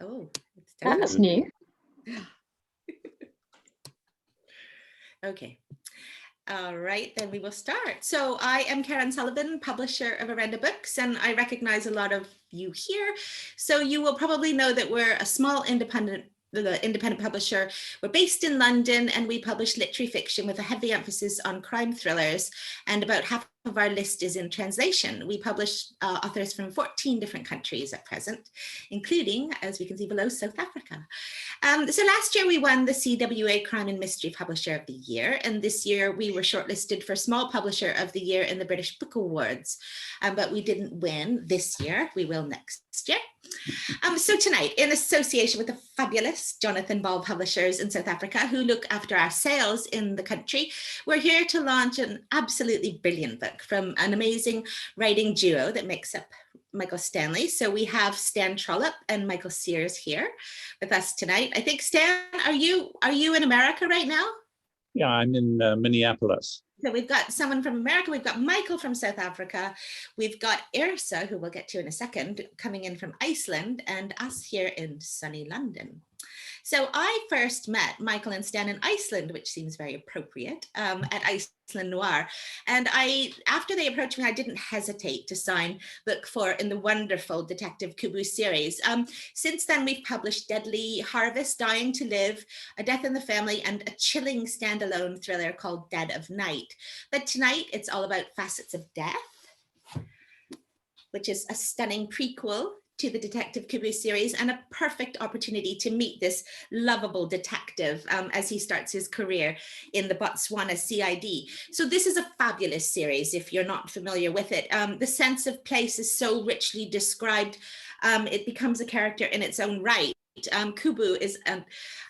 Oh, it's That's new. Okay. All right, then we will start. So I am Karen Sullivan, publisher of Arenda Books, and I recognize a lot of you here. So you will probably know that we're a small independent publisher. We're based in London, and we publish literary fiction with a heavy emphasis on crime thrillers, and about half of our list is in translation. We publish authors from 14 different countries at present, including, as we can see below, South Africa. So last year we won the CWA Crime and Mystery Publisher of the Year, and this year we were shortlisted for Small Publisher of the Year in the British Book Awards, but we didn't win this year. We will next year. So tonight, in association with the fabulous Jonathan Ball Publishers in South Africa, who look after our sales in the country, we're here to launch an absolutely brilliant book from an amazing writing duo that makes up Michael Stanley. So we have Stan Trollope and Michael Sears here with us tonight. I think, Stan, are you in America right now? Yeah, I'm in Minneapolis. So we've got someone from America, we've got Michael from South Africa, we've got Ursa, who we'll get to in a second, coming in from Iceland, and us here in sunny London. So I first met Michael and Stan in Iceland, which seems very appropriate, at Iceland Noir. And after they approached me, I didn't hesitate to sign book 4 in the wonderful Detective Kubu series. Since then, we've published Deadly Harvest, Dying to Live, A Death in the Family, and a chilling standalone thriller called Dead of Night. But tonight, it's all about Facets of Death, which is a stunning prequel to the Detective Kubu series, and a perfect opportunity to meet this lovable detective as he starts his career in the Botswana CID. So this is a fabulous series if you're not familiar with it. The sense of place is so richly described, it becomes a character in its own right. Kubu is an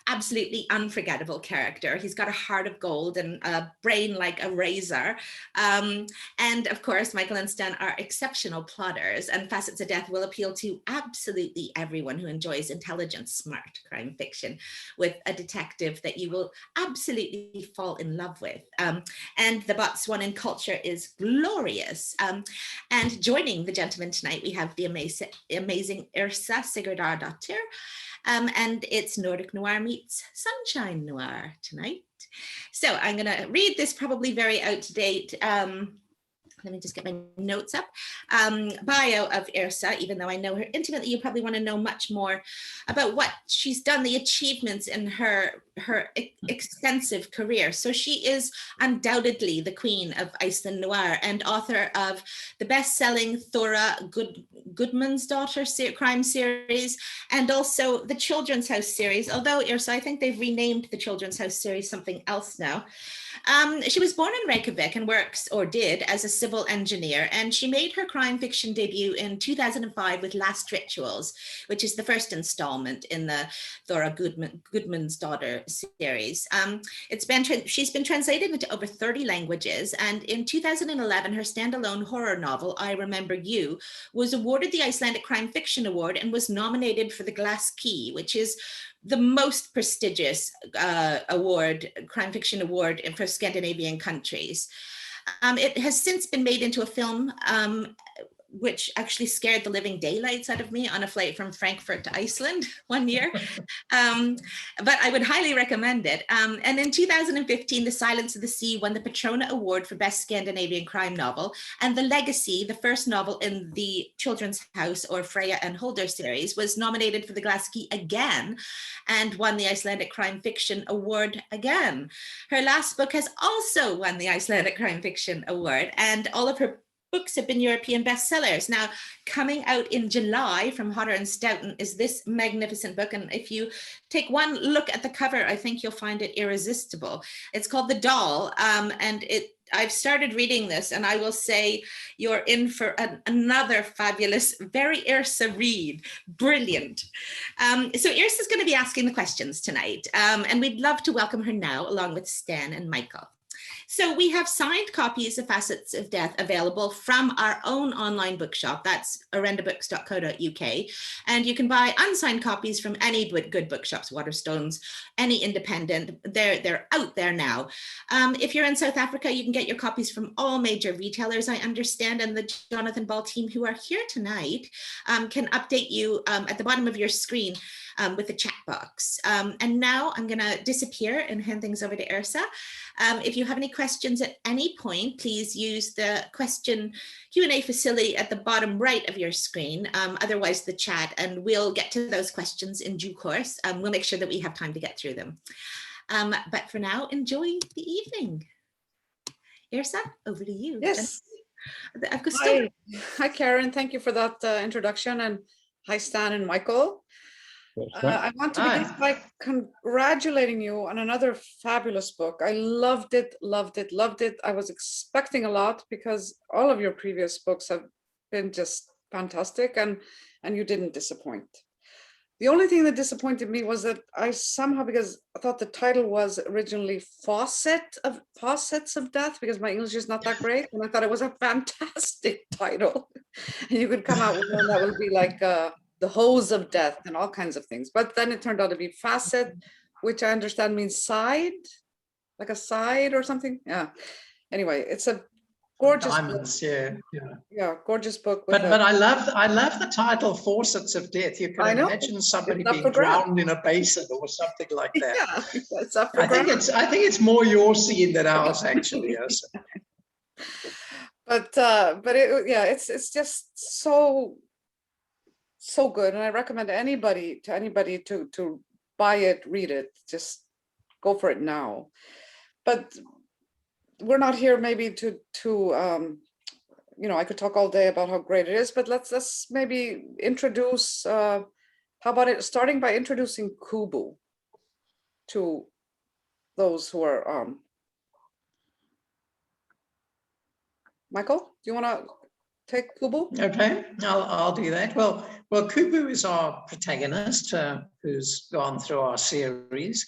absolutely unforgettable character. He's got a heart of gold and a brain like a razor. And of course, Michael and Stan are exceptional plotters, and Facets of Death will appeal to absolutely everyone who enjoys intelligent, smart crime fiction with a detective that you will absolutely fall in love with. And the Botswanan culture is glorious. And joining the gentlemen tonight, we have the amazing Ursa Sigurdardottir. And it's Nordic Noir meets Sunshine Noir tonight. So I'm going to read this probably very out-to-date, let me just get my notes up, bio of Ursa. Even though I know her intimately, you probably want to know much more about what she's done, the achievements in her extensive career. So she is undoubtedly the queen of Iceland Noir and author of the best-selling Thora Gudmundsdóttir crime series, and also the Children's House series, although Ursa, I think they've renamed the Children's House series something else now. She was born in Reykjavik and works, or did, as a civil engineer, and she made her crime fiction debut in 2005 with Last Rituals, which is the first installment in the Thora Gudmundsdóttir series. She's been translated into over 30 languages, and in 2011, her standalone horror novel, I Remember You, was awarded the Icelandic Crime Fiction Award and was nominated for the Glass Key, which is the most prestigious award, crime fiction award for Scandinavian countries. It has since been made into a film, which actually scared the living daylights out of me on a flight from Frankfurt to Iceland one year. But I would highly recommend it. And in 2015, The Silence of the Sea won the Petrona Award for Best Scandinavian Crime Novel. And The Legacy, the first novel in the Children's House or Freya and Holder series, was nominated for the Glass Key again and won the Icelandic Crime Fiction Award again. Her last book has also won the Icelandic Crime Fiction Award, and all of her books have been European bestsellers. Now, coming out in July from Hodder and Stoughton is this magnificent book. And if you take one look at the cover, I think you'll find it irresistible. It's called The Doll, and I've started reading this, and I will say you're in for another fabulous, very Ursa read. Brilliant. So Ursa's going to be asking the questions tonight, and we'd love to welcome her now, along with Stan and Michael. So we have signed copies of Facets of Death available from our own online bookshop. That's orendabooks.co.uk. And you can buy unsigned copies from any good bookshops, Waterstones, any independent. They're out there now. If you're in South Africa, you can get your copies from all major retailers, I understand. And the Jonathan Ball team who are here tonight can update you at the bottom of your screen with the chat box. And now I'm going to disappear and hand things over to Ursa. If you have any questions at any point, please use the question Q&A facility at the bottom right of your screen, otherwise the chat, and we'll get to those questions in due course. We'll make sure that we have time to get through them. But for now, enjoy the evening. Ursa, over to you. Yes. Hi, Karen. Thank you for that introduction. And hi, Stan and Michael. I want to begin by congratulating you on another fabulous book. I loved it, loved it, loved it. I was expecting a lot because all of your previous books have been just fantastic, and you didn't disappoint. The only thing that disappointed me was that I somehow, because I thought the title was originally Facets of Death, because my English is not that great, and I thought it was a fantastic title. And you could come out with one that would be like the hose of death and all kinds of things. But then it turned out to be facet, which I understand means side, like a side or something. Yeah. Anyway, it's a gorgeous diamonds, book. Yeah, gorgeous book. But I love the title Facets of Death. You can imagine somebody being drowned in a basin or something like that. Yeah, it's up for grabs. I think it's more your scene than ours, actually. Yes. But it's just so good, and I recommend anybody to buy it, read it, just go for it now. But we're not here maybe to I could talk all day about how great it is, but let's maybe introduce, how about it starting by introducing Kubu to those who are Michael, do you want to take Kubu? Okay, I'll do that. Well, Kubu is our protagonist who's gone through our series.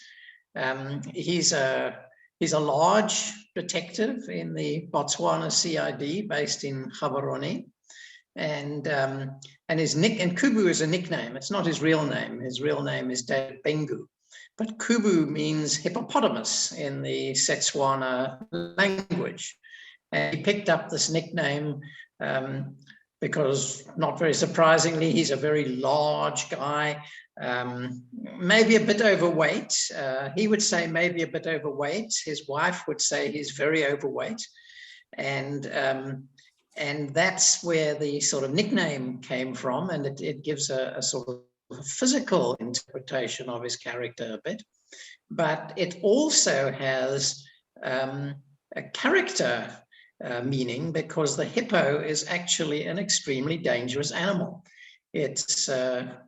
He's a large detective in the Botswana CID based in Gaborone, and Kubu is a nickname. It's not his real name. His real name is Kubu Bengu, but Kubu means hippopotamus in the Setswana language. And he picked up this nickname because, not very surprisingly, he's a very large guy, maybe a bit overweight. He would say maybe a bit overweight. His wife would say he's very overweight. And that's where the sort of nickname came from. And it gives a sort of physical interpretation of his character a bit. But it also has a character meaning, because the hippo is actually an extremely dangerous animal. It's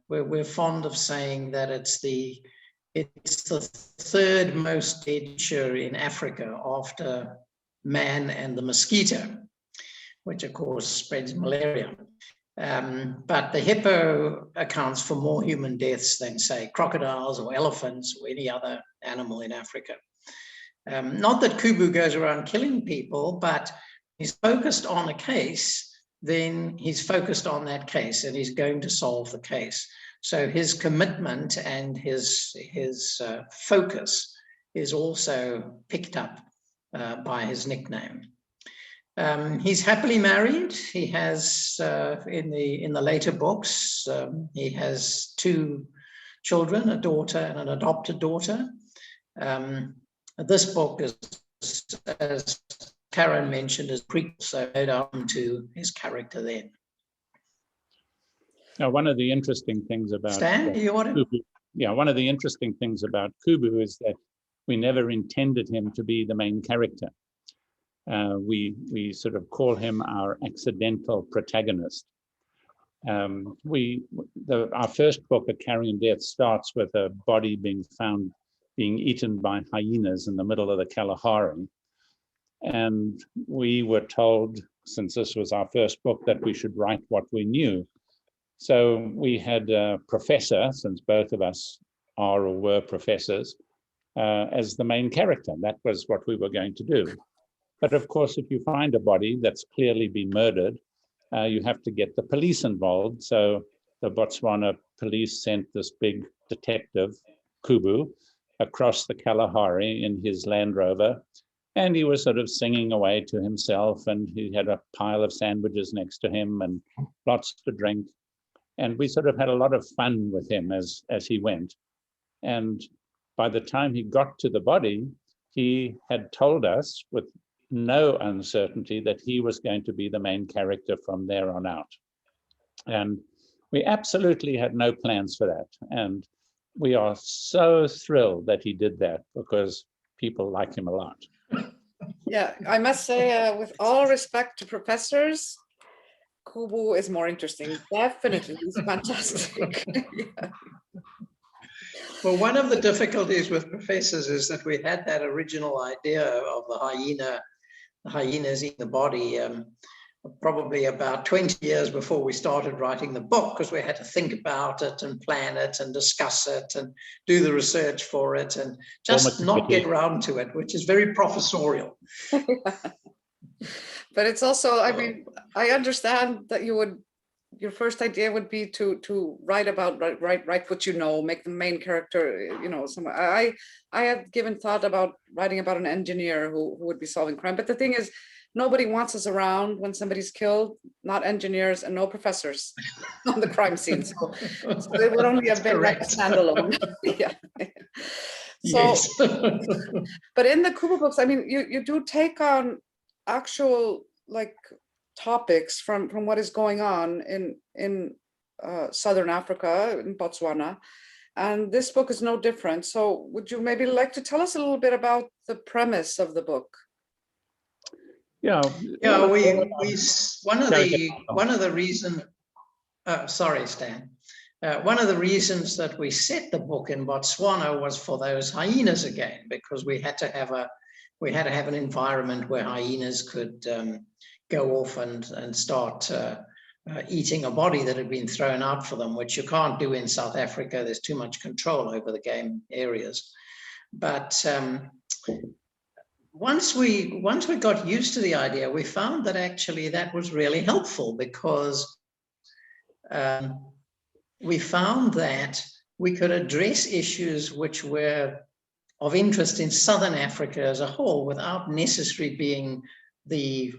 we're fond of saying that it's the third most danger in Africa after man and the mosquito, which of course spreads malaria. But the hippo accounts for more human deaths than, say, crocodiles or elephants or any other animal in Africa. Not that Kubu goes around killing people, but he's focused on a case, then he's focused on that case and he's going to solve the case. So his commitment and his focus is also picked up by his nickname. He's happily married. He has, in the later books, he has 2 children, a daughter and an adopted daughter. This book is, as Karen mentioned, is prequel, so add on to his character then. Now, one of the interesting things about Stan, do you want to? Kubu, one of the interesting things about Kubu is that we never intended him to be the main character. We sort of call him our accidental protagonist. Our first book, A Carrion Death, starts with a body being found being eaten by hyenas in the middle of the Kalahari. And we were told, since this was our first book, that we should write what we knew. So we had a professor, since both of us are or were professors, as the main character. That was what we were going to do. But of course, if you find a body that's clearly been murdered, you have to get the police involved. So the Botswana police sent this big detective, Kubu, across the Kalahari in his Land Rover. And he was sort of singing away to himself, and he had a pile of sandwiches next to him and lots to drink. And we sort of had a lot of fun with him as he went. And by the time he got to the body, he had told us with no uncertainty that he was going to be the main character from there on out. And we absolutely had no plans for that. And we are so thrilled that he did that because people like him a lot. Yeah, I must say, with all respect to professors, Kubu is more interesting. Definitely, he's fantastic. Yeah. Well, one of the difficulties with professors is that we had that original idea of the hyenas eating the body probably about 20 years before we started writing the book, because we had to think about it and plan it and discuss it and do the research for it and just not get around to it, which is very professorial. But it's also, I mean, I understand that your first idea would be to write what you know, make the main character, you know, I had given thought about writing about an engineer who would be solving crime. But the thing is, nobody wants us around when somebody's killed, not engineers and no professors on the crime scene. So it would only have been like a standalone. Yeah. So, yes. But in the Kubu books, I mean, you do take on actual like topics from what is going on in Southern Africa, in Botswana. And this book is no different. So would you maybe like to tell us a little bit about the premise of the book? Yeah, one of the reasons, sorry, Stan. One of the reasons that we set the book in Botswana was for those hyenas again, because we had to have an environment where hyenas could go off and start eating a body that had been thrown out for them, which you can't do in South Africa. There's too much control over the game areas. But once we got used to the idea, we found that actually that was really helpful, because we found that we could address issues which were of interest in Southern Africa as a whole without necessarily being the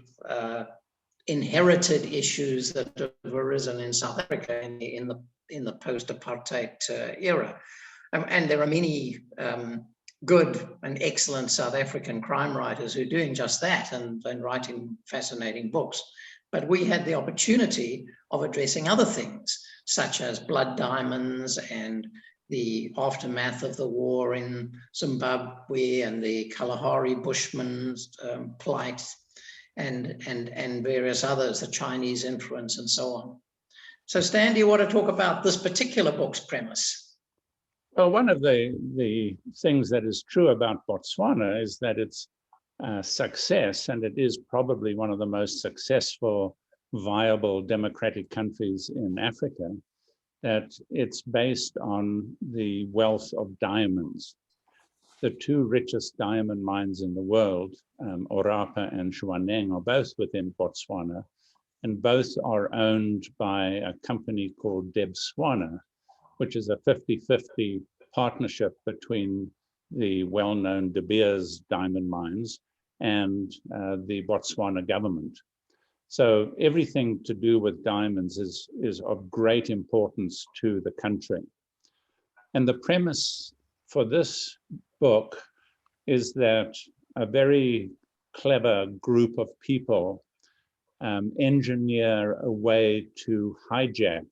inherited issues that have arisen in South Africa in the post-apartheid era. And there are many good and excellent South African crime writers who are doing just that and writing fascinating books. But we had the opportunity of addressing other things, such as blood diamonds and the aftermath of the war in Zimbabwe and the Kalahari Bushmen's plight and various others, the Chinese influence and so on. So Stan, do you want to talk about this particular book's premise? Well, one of the things that is true about Botswana is that it's success, and it is probably one of the most successful, viable democratic countries in Africa, that it's based on the wealth of diamonds. The two richest diamond mines in the world, Orapa and Jwaneng, are both within Botswana, and both are owned by a company called Debswana, which is a 50-50 partnership between the well-known De Beers diamond mines and the Botswana government. So everything to do with diamonds is of great importance to the country. And the premise for this book is that a very clever group of people engineer a way to hijack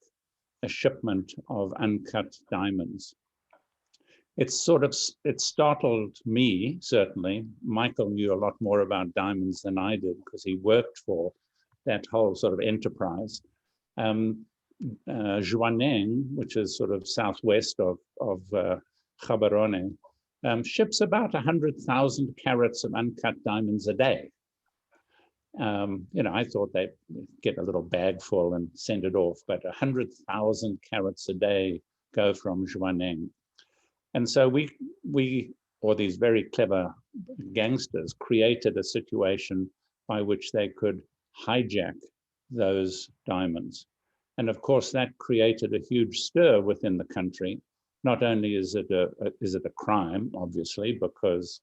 a shipment of uncut diamonds. It startled me, certainly. Michael knew a lot more about diamonds than I did because he worked for that whole sort of enterprise. Jwaneng, which is sort of southwest of Gaborone, ships about 100,000 carats of uncut diamonds a day. I thought they'd get a little bag full and send it off, but 100,000 carats a day go from Jwaneng. And so we, or these very clever gangsters created a situation by which they could hijack those diamonds. And of course, that created a huge stir within the country. Not only is it a crime, obviously, because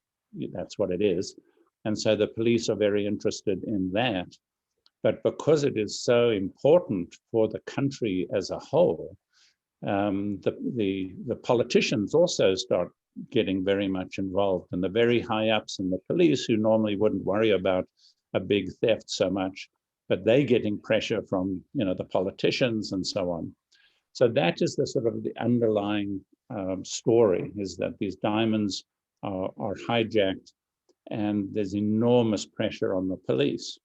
that's what it is. And so the police are very interested in that. But because it is so important for the country as a whole, the politicians also start getting very much involved, and the very high ups in the police, who normally wouldn't worry about a big theft so much, but they getting pressure from the politicians and so on. So that is the sort of the underlying story, is that these diamonds are hijacked, and there's enormous pressure on the police.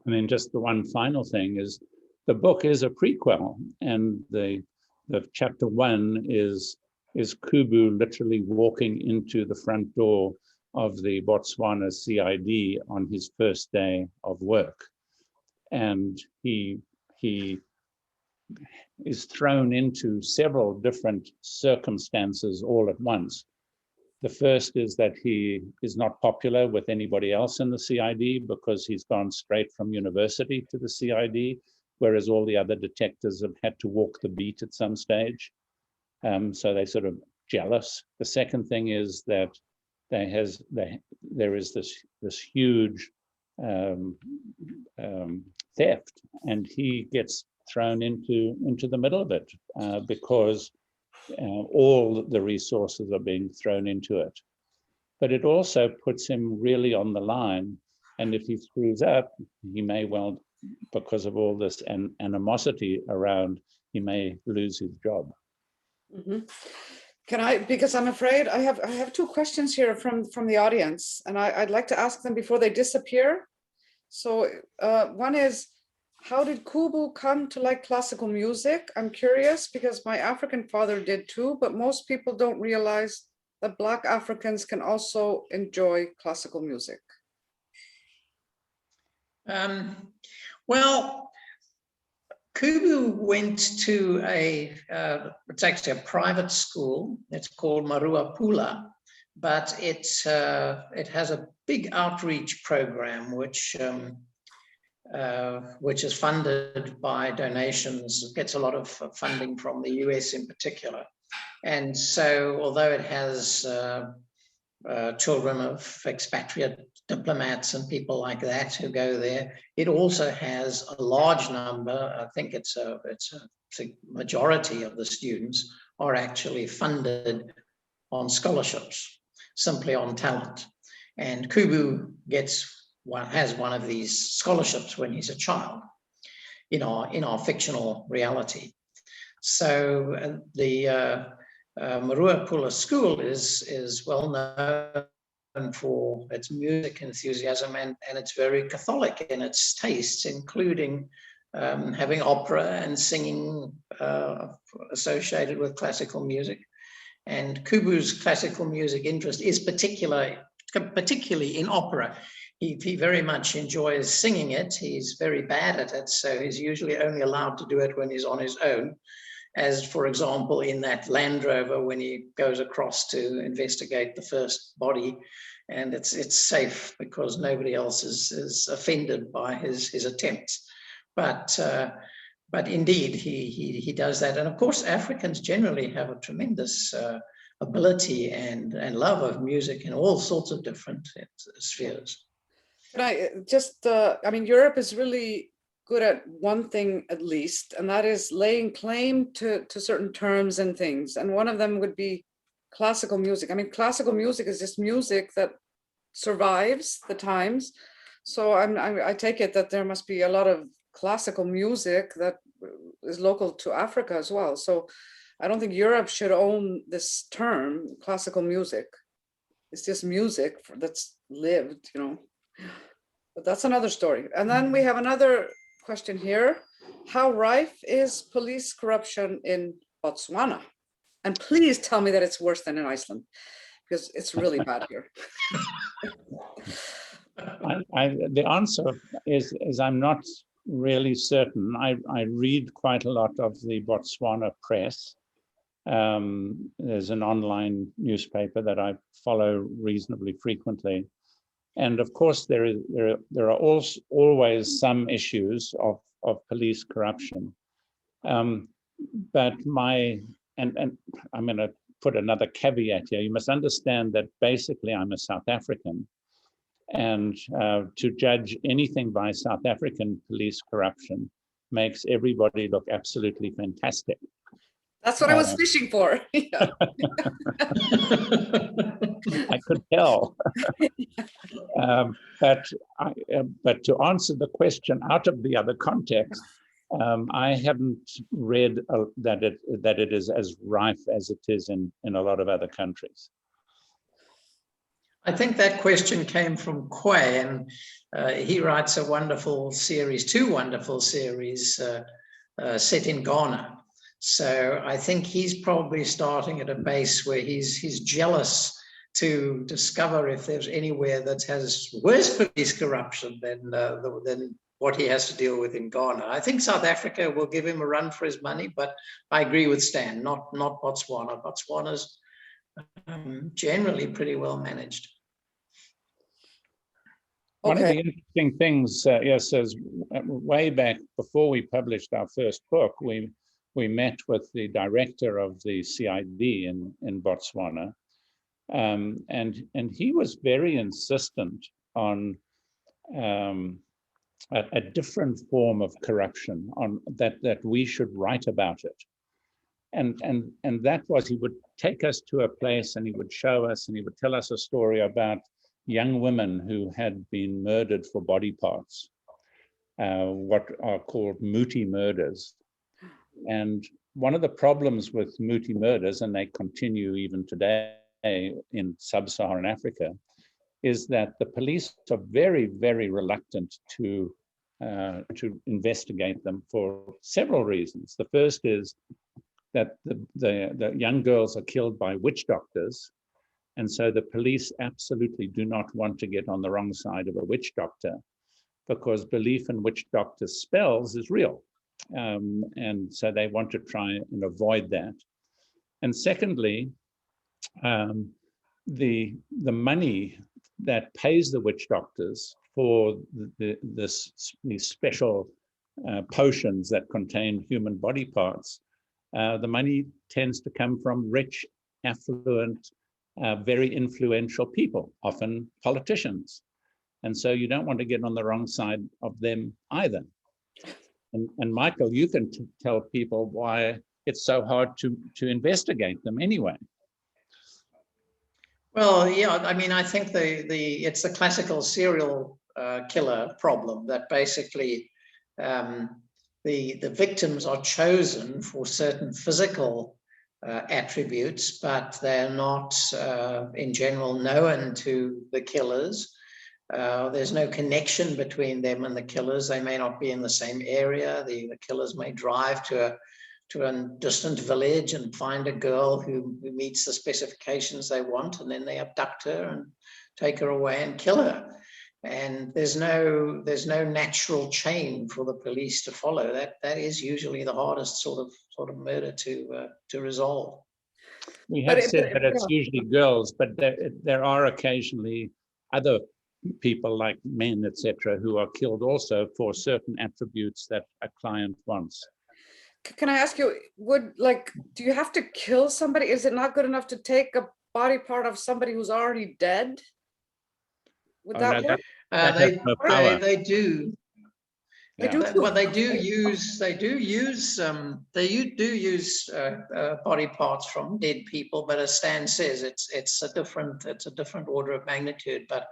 And then just the one final thing is, the book is a prequel, and the chapter 1 is Kubu literally walking into the front door of the Botswana CID on his first day of work. And he is thrown into several different circumstances all at once. The first is that he is not popular with anybody else in the CID because he's gone straight from university to the CID, whereas all the other detectives have had to walk the beat at some stage. So they're sort of jealous. The second thing is that there is this huge theft, and he gets thrown into the middle of it because all the resources are being thrown into it. But it also puts him really on the line, and if he screws up, he may well, because of all this animosity around, he may lose his job. Mm-hmm. Can I, because I'm afraid I have two questions here from the audience, and I'd like to ask them before they disappear. So one is, how did Kubu come to like classical music? I'm curious because my African father did too, but most people don't realize that Black Africans can also enjoy classical music. Well, Kubu went to it's actually a private school. It's called Marua Pula, but it has a big outreach program which is funded by donations, gets a lot of funding from the US in particular. And so although it has children of expatriate diplomats and people like that who go there, it also has a large number, I think it's a majority of the students are actually funded on scholarships, simply on talent. And Kubu has one of these scholarships when he's a child in our fictional reality. So the Marua Pula School is well known for its music enthusiasm, and it's very Catholic in its tastes, including having opera and singing associated with classical music. And Kubu's classical music interest is particularly in opera. He very much enjoys singing it. He's very bad at it, so he's usually only allowed to do it when he's on his own. As, for example, in that Land Rover when he goes across to investigate the first body, and it's safe because nobody else is offended by his attempts. But indeed, he does that. And of course, Africans generally have a tremendous ability and love of music in all sorts of different spheres. Can I just, I mean, Europe is really good at one thing at least, and that is laying claim to certain terms and things. And one of them would be classical music. I mean, classical music is just music that survives the times. So I take it that there must be a lot of classical music that is local to Africa as well. So I don't think Europe should own this term, classical music. It's just music that's lived, But that's another story. And then we have another question here. How rife is police corruption in Botswana? And please tell me that it's worse than in Iceland, because it's really bad here. The answer is I'm not really certain. I read quite a lot of the Botswana press, There's an online newspaper that I follow reasonably frequently. And of course, there are also always some issues of police corruption. But and I'm going to put another caveat here. You must understand that basically I'm a South African. And to judge anything by South African police corruption makes everybody look absolutely fantastic. That's what I was fishing for. Yeah. I could tell. But to answer the question out of the other context, I haven't read that it is as rife as it is in a lot of other countries. I think that question came from Quay, and he writes a wonderful series, two wonderful series set in Ghana. So I think he's probably starting at a base where he's jealous to discover if there's anywhere that has worse police corruption than what he has to deal with in Ghana. I think South Africa will give him a run for his money, but I agree with Stan, not Botswana. Botswana's generally pretty well managed. One of the interesting things, yes, is way back before we published our first book, we met with the director of the CID in Botswana, and he was very insistent on a different form of corruption, on that we should write about it, and that was, he would take us to a place and he would show us and he would tell us a story about young women who had been murdered for body parts, what are called muti murders. And one of the problems with muti murders, and they continue even today in sub-Saharan Africa, is that the police are very, very reluctant to investigate them for several reasons. The first is that the young girls are killed by witch doctors, and so the police absolutely do not want to get on the wrong side of a witch doctor, because belief in witch doctors' spells is real. And so they want to try and avoid that. And secondly, the money that pays the witch doctors for these special potions that contain human body parts, the money tends to come from rich, affluent, very influential people, often politicians. And so you don't want to get on the wrong side of them either. And Michael, you can tell people why it's so hard to investigate them anyway. Well, yeah, I mean, I think it's the classical serial killer problem, that basically the victims are chosen for certain physical attributes, but they're not in general known to the killers. There's no connection between them and the killers. They may not be in the same area. The killers may drive to a distant village and find a girl who meets the specifications they want, and then they abduct her and take her away and kill her. And there's no natural chain for the police to follow. That is usually the hardest sort of murder to resolve. We have said that it's usually girls, but there are occasionally other people like men, etc., who are killed also for certain attributes that a client wants. Can I ask you, do you have to kill somebody? Is it not good enough to take a body part of somebody who's already dead? Would that work? They do. They do. Well, they do use body parts from dead people, but as Stan says, it's a different order of magnitude. But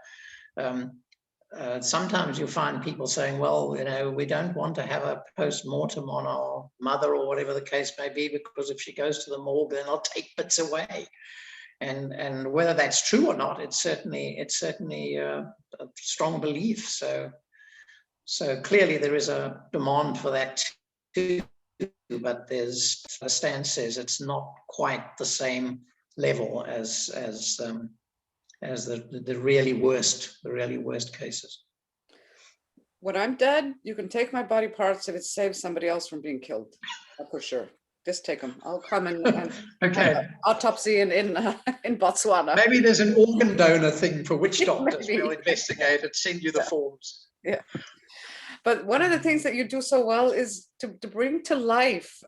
sometimes you find people saying, well, we don't want to have a post-mortem on our mother or whatever the case may be, because if she goes to the morgue, then I'll take bits away. And whether that's true or not, it's certainly a strong belief. So clearly there is a demand for that too, but there's, as Stan says, it's not quite the same level as the really worst cases. When I'm dead, you can take my body parts if it saves somebody else from being killed. That's for sure. just take them. I'll come and Okay. autopsy in Botswana. Maybe there's an organ donor thing for witch doctors. Maybe. We'll investigate and send you the forms. Yeah. But one of the things that you do so well is to bring to life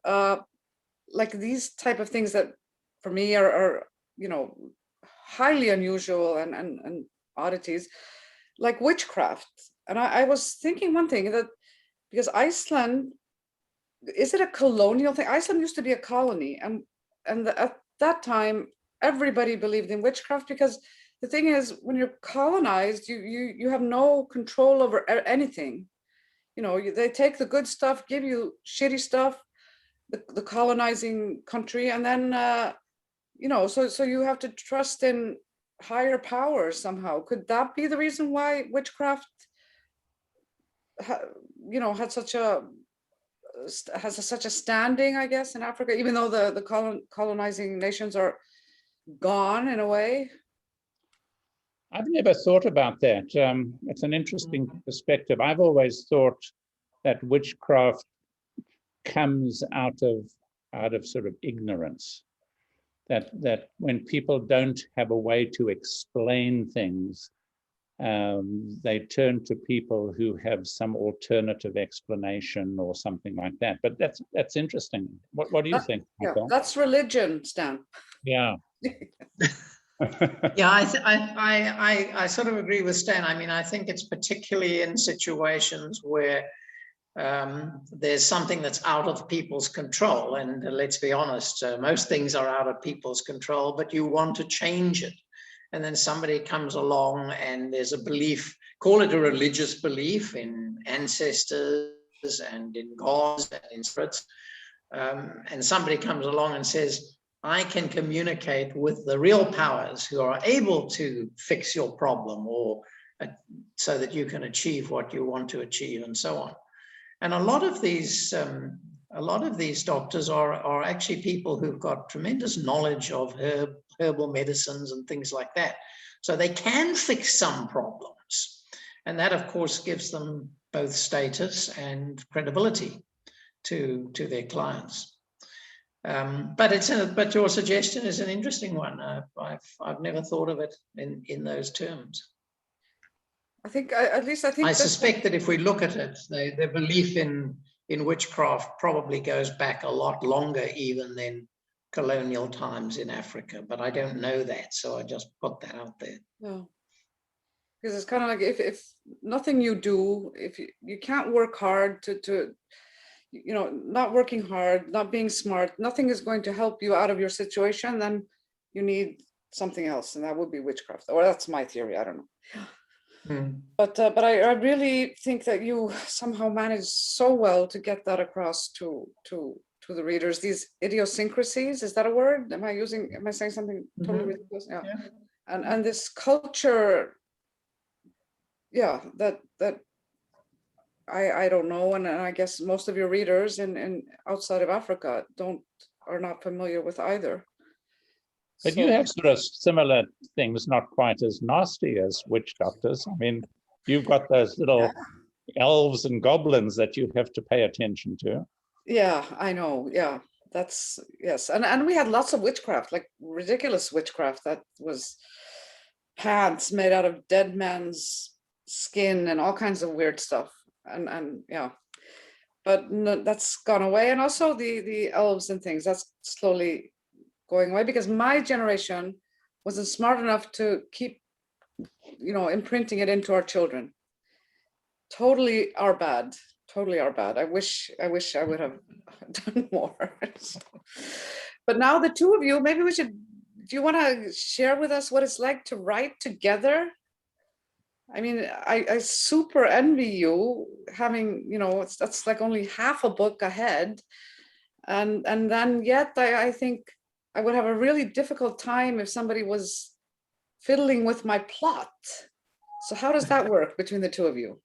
like these type of things that for me are you know, highly unusual and oddities, like witchcraft. And I was thinking one thing, that because Iceland, is it a colonial thing? Iceland used to be a colony, and at that time everybody believed in witchcraft, because the thing is, when you're colonized, you have no control over anything. You know, they take the good stuff, give you shitty stuff, the colonizing country, and then you know, so you have to trust in higher powers somehow. Could that be the reason why witchcraft you know, had such a standing, I guess, in Africa, even though the colonizing nations are gone in a way? I've never thought about that. It's an interesting perspective. I've always thought that witchcraft comes out of sort of ignorance. That when people don't have a way to explain things, they turn to people who have some alternative explanation or something like that. But that's interesting. What do you think, Michael? Yeah, that's religion, Stan. Yeah. Yeah, I sort of agree with Stan. I mean, I think it's particularly in situations where there's something that's out of people's control. And let's be honest, most things are out of people's control, but you want to change it. And then somebody comes along and there's a belief, call it a religious belief in ancestors and in gods and in spirits. And somebody comes along and says, I can communicate with the real powers who are able to fix your problem, or so that you can achieve what you want to achieve, and so on. And a lot of these doctors are actually people who've got tremendous knowledge of herbal medicines and things like that. So they can fix some problems. And that, of course, gives them both status and credibility to their clients. But your suggestion is an interesting one. I've never thought of it in those terms. I think, at least I think. I suspect that if we look at it, their belief in witchcraft probably goes back a lot longer even than colonial times in Africa, but I don't know that, so I just put that out there. No, because it's kind of like if nothing you do, if you can't work hard to you know, not working hard, not being smart, nothing is going to help you out of your situation, then you need something else, and that would be witchcraft. Or that's my theory, I don't know. But I really think that you somehow managed so well to get that across to the readers, these idiosyncrasies. Is that a word? Am I saying something totally ridiculous? Yeah. And this culture, yeah, that I don't know, and I guess most of your readers in outside of Africa are not familiar with either. But you have sort of similar things, not quite as nasty as witch doctors. I mean, you've got those little elves and goblins that you have to pay attention to. Yeah, I know. Yeah, that's, yes. And we had lots of witchcraft, like ridiculous witchcraft that was pants made out of dead man's skin and all kinds of weird stuff. And yeah, but no, that's gone away. And also the elves and things, that's slowly going away, because my generation wasn't smart enough to keep, you know, imprinting it into our children. Totally our bad. I wish I would have done more. But now the two of you, maybe we should, do you want to share with us what it's like to write together? I mean, I super envy you having, you know, that's like only half a book ahead. And then yet I think I would have a really difficult time if somebody was fiddling with my plot. So how does that work between the two of you?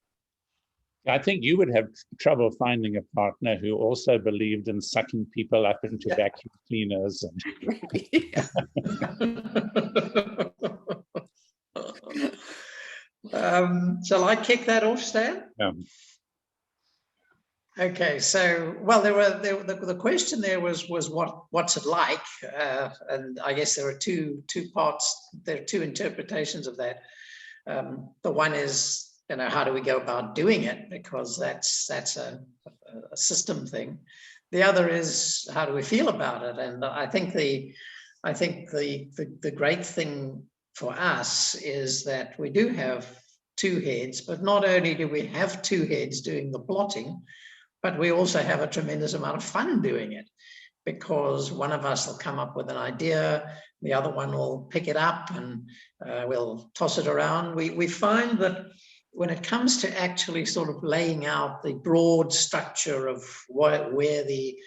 I think you would have trouble finding a partner who also believed in sucking people up into vacuum cleaners. Shall I kick that off, Stan? Yeah. Okay, so well, the question there was what's it like, and I guess there are two parts. There are two interpretations of that. The one is, how do we go about doing it, because that's a system thing. The other is, how do we feel about it? And I think the great thing for us is that we do have two heads, but not only do we have two heads doing the plotting, but we also have a tremendous amount of fun doing it, because one of us will come up with an idea, the other one will pick it up, and we'll toss it around. We find that when it comes to actually sort of laying out the broad structure of where the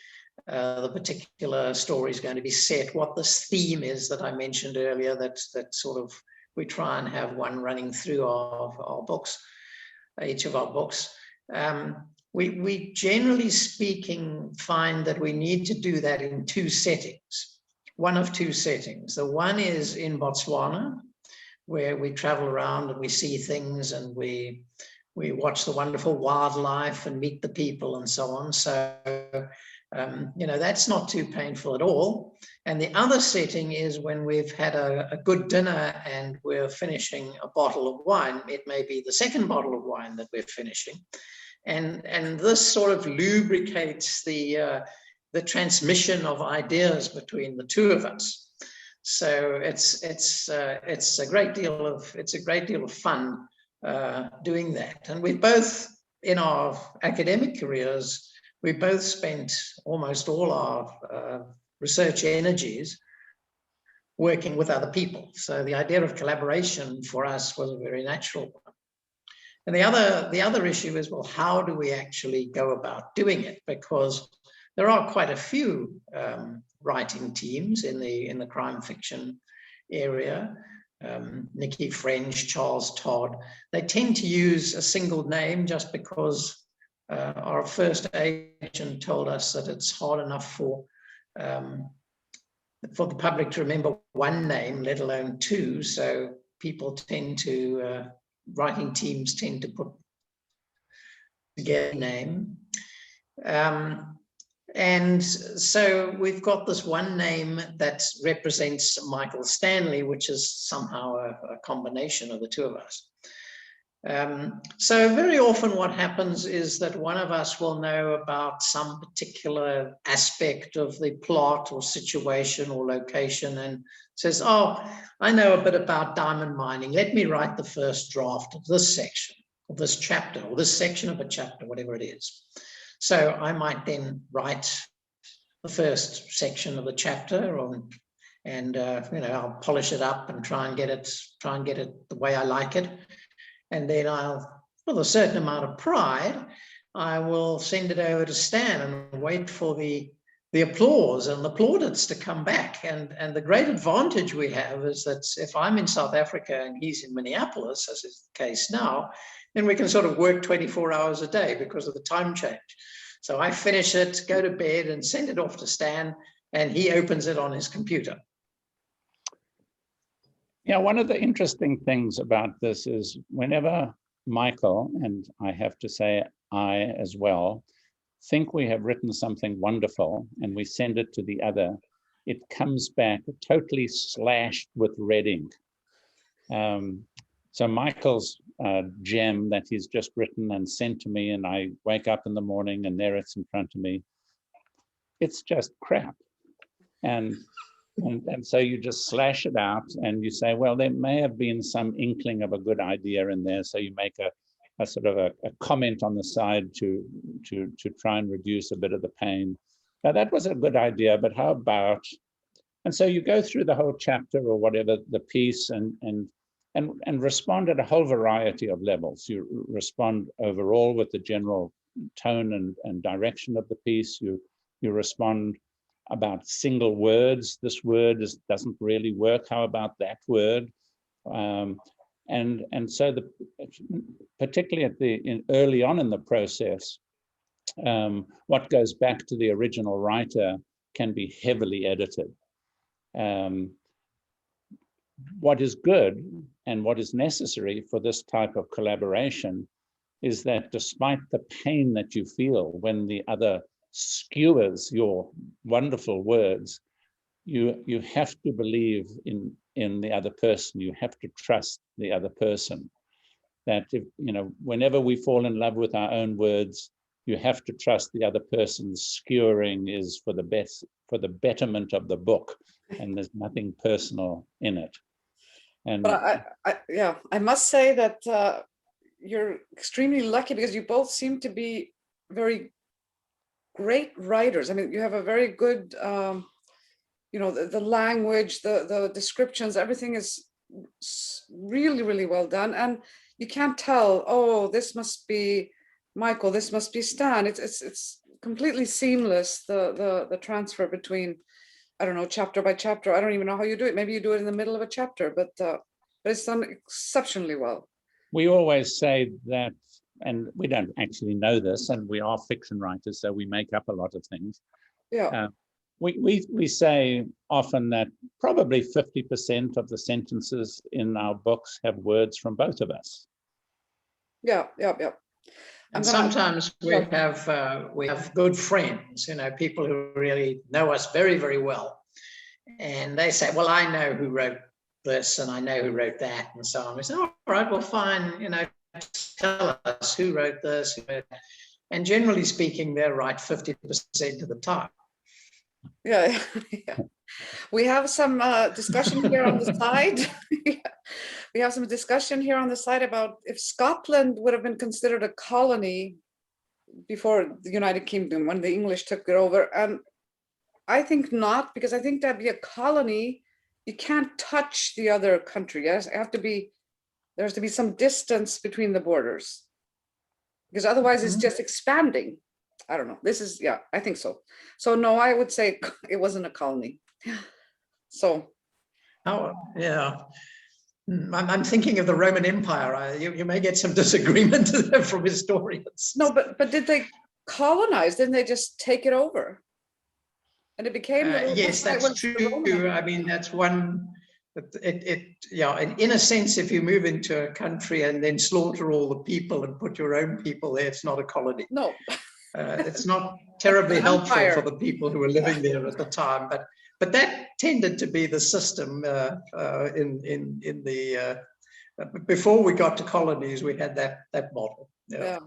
particular story is going to be set, what this theme is that I mentioned earlier, that sort of we try and have one running through our books, each of our books. We generally speaking find that we need to do that in two settings, one of two settings. The one is in Botswana, where we travel around and we see things, and we watch the wonderful wildlife and meet the people and so on. So, that's not too painful at all. And the other setting is when we've had a good dinner and we're finishing a bottle of wine. It may be the second bottle of wine that we're finishing. And this sort of lubricates the transmission of ideas between the two of us. So it's a great deal of fun doing that. And we both, in our academic careers, we both spent almost all our research energies working with other people. So the idea of collaboration for us was a very natural one. And the other issue is, well, how do we actually go about doing it? Because there are quite a few writing teams in the crime fiction area. Nikki French, Charles Todd. They tend to use a single name just because our first agent told us that it's hard enough for the public to remember one name, let alone two. So people tend to writing teams tend to put together a name. And so we've got this one name that represents Michael Stanley, which is somehow a combination of the two of us. So very often what happens is that one of us will know about some particular aspect of the plot or situation or location and says, oh, I know a bit about diamond mining. Let me write the first draft of this section, of this chapter, or this section of a chapter, whatever it is. So I might then write the first section of the chapter, and I'll polish it up and try and get it the way I like it. And then with a certain amount of pride, I will send it over to Stan and wait for the applause and the plaudits to come back. And the great advantage we have is that if I'm in South Africa and he's in Minneapolis, as is the case now, then we can sort of work 24 hours a day because of the time change. So I finish it, go to bed, and send it off to Stan, and he opens it on his computer. Yeah, one of the interesting things about this is whenever Michael, and I have to say I as well, think we have written something wonderful and we send it to the other, it comes back totally slashed with red ink. So Michael's gem that he's just written and sent to me, and I wake up in the morning and there it's in front of me, it's just crap. And so you just slash it out and you say, well, there may have been some inkling of a good idea in there. So you make a sort of a comment on the side to try and reduce a bit of the pain. Now that was a good idea, but how about, and so you go through the whole chapter or whatever, the piece, and respond at a whole variety of levels. You respond overall with the general tone and direction of the piece. You respond about single words. This word doesn't really work. How about that word? And so particularly early on in the process, what goes back to the original writer can be heavily edited. What is good and what is necessary for this type of collaboration is that despite the pain that you feel when the other skewers your wonderful words, you have to believe in the other person. You have to trust the other person. That if, whenever we fall in love with our own words, you have to trust the other person's skewering is for the best, for the betterment of the book, and there's nothing personal in it. And but I must say that you're extremely lucky, because you both seem to be very great writers. I mean, you have a very good, the language, the descriptions, everything is really, really well done. And you can't tell, oh, this must be Michael, this must be Stan. It's completely seamless, the transfer between, I don't know, chapter by chapter. I don't even know how you do it. Maybe you do it in the middle of a chapter, but it's done exceptionally well. We always say that, and we don't actually know this, and we are fiction writers, so we make up a lot of things. Yeah. We say often that probably 50% of the sentences in our books have words from both of us. Yeah. And sometimes we have good friends, people who really know us very, very well. And they say, well, I know who wrote this and I know who wrote that and so on. We say, all right, well, fine, tell us who wrote this, who wrote that. And generally speaking, they're right 50% of the time. Yeah. We have some discussion here on the side. We have some discussion here on the side about if Scotland would have been considered a colony before the United Kingdom, when the English took it over. And I think not, because I think that'd be a colony. You can't touch the other country. Yes, there has to be some distance between the borders, because otherwise it's just expanding. I don't know. I think so. So no, I would say it wasn't a colony. So. Oh, yeah. I'm thinking of the Roman Empire. You may get some disagreement from historians. No, but did they colonize? Didn't they just take it over? And it became. Yes, that's true. I mean, that's one. In a sense, if you move into a country and then slaughter all the people and put your own people there, it's not a colony. No. It's not terribly helpful for the people who were living there at the time, but that tended to be the system before we got to colonies. We had that model. Yeah.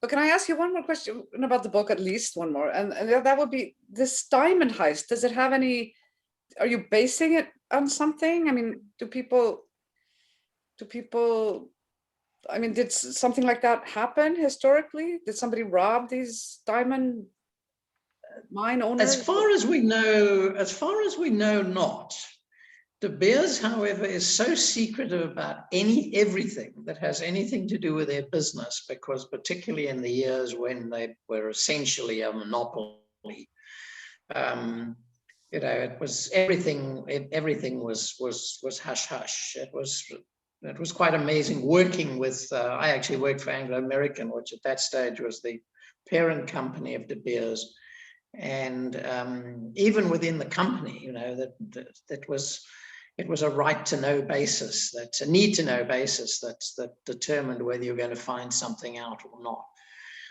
But can I ask you one more question about the book, at least one more, and that would be this diamond heist. Does it have any? Are you basing it on something? I mean, do people? I mean, did something like that happen historically? Did somebody rob these diamond mine owners? As far as we know, not. De Beers, however, is so secretive about everything that has anything to do with their business, because particularly in the years when they were essentially a monopoly, it was everything was hush hush. It was quite amazing working with. I actually worked for Anglo American, which at that stage was the parent company of De Beers, and even within the company, it was a right to know basis, that's a need to know basis that determined whether you're going to find something out or not.